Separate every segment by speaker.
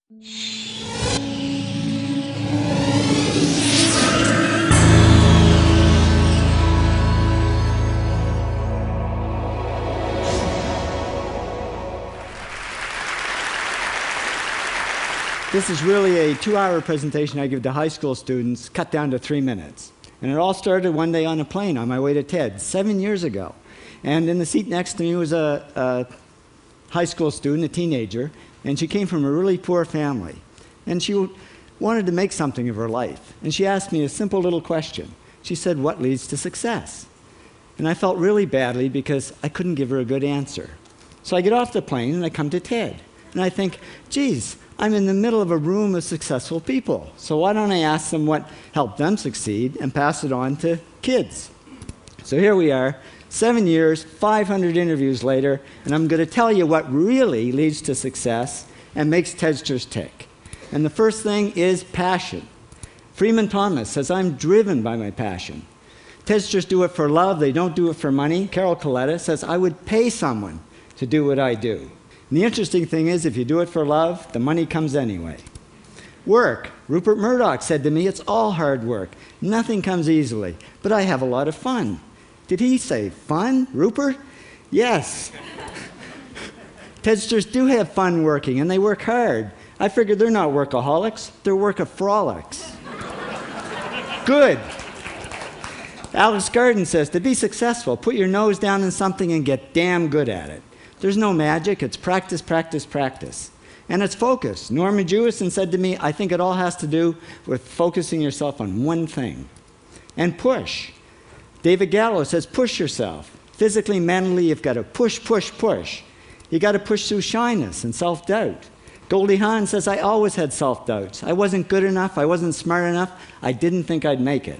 Speaker 1: This is really a 2-hour presentation I give to high school students, cut down to 3 minutes. And it all started one day on a plane on my way to TED, 7 years ago. And in the seat next to me was a high school student, a teenager, and she came from a really poor family. And she wanted to make something of her life. And she asked me a simple little question. She said, "What leads to success?" And I felt really badly because I couldn't give her a good answer. So I get off the plane and I come to TED. And I think, geez, I'm in the middle of a room of successful people. So why don't I ask them what helped them succeed and pass it on to kids? So here we are, 7 years, 500 interviews later, and I'm going to tell you what really leads to success and makes TEDsters tick. And the first thing is passion. Freeman Thomas says, "I'm driven by my passion." TEDsters do it for love, they don't do it for money. Carol Coletta says, "I would pay someone to do what I do." And the interesting thing is, if you do it for love, the money comes anyway. Work. Rupert Murdoch said to me, "It's all hard work. Nothing comes easily, but I have a lot of fun." Did he say fun, Rupert? Yes. TEDsters do have fun working, and they work hard. I figured they're not workaholics, they're workaholics. Good. Alex Garden says, "To be successful, put your nose down in something and get damn good at it." There's no magic, it's practice, practice, practice. And it's focus. Norman Jewison said to me, "I think it all has to do with focusing yourself on one thing." And push. David Gallo says, push yourself. Physically, mentally, you've got to push, push, push. You got to push through shyness and self-doubt. Goldie Hawn says, "I always had self-doubts. I wasn't good enough, I wasn't smart enough, I didn't think I'd make it."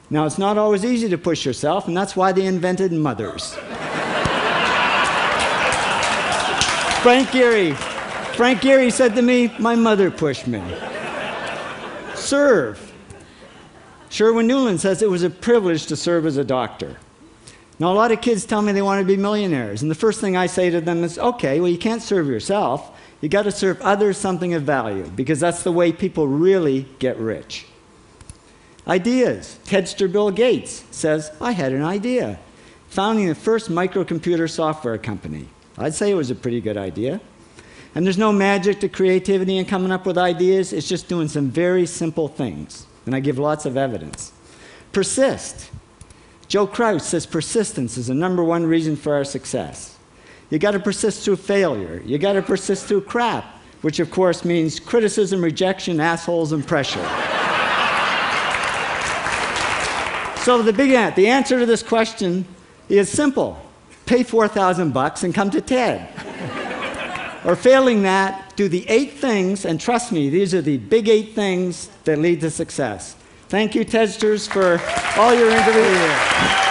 Speaker 1: Now, it's not always easy to push yourself, and that's why they invented mothers. Frank Gehry said to me, "My mother pushed me." Serve. Sherwin Newland says, "It was a privilege to serve as a doctor." Now, a lot of kids tell me they want to be millionaires, and the first thing I say to them is, okay, well, you can't serve yourself. You got to serve others something of value, because that's the way people really get rich. Ideas. TEDster Bill Gates says, "I had an idea," founding the first microcomputer software company. I'd say it was a pretty good idea. And there's no magic to creativity and coming up with ideas. It's just doing some very simple things. And I give lots of evidence. Persist. Joe Kraus says persistence is the #1 reason for our success. You got to persist through failure. You got to persist through crap, which of course means criticism, rejection, assholes, and pressure. So the answer to this question is simple. Pay $4,000 and come to TED. Or failing that, do the 8 things, and trust me, these are the big 8 things that lead to success. Thank you, TEDsters, for all your interviews.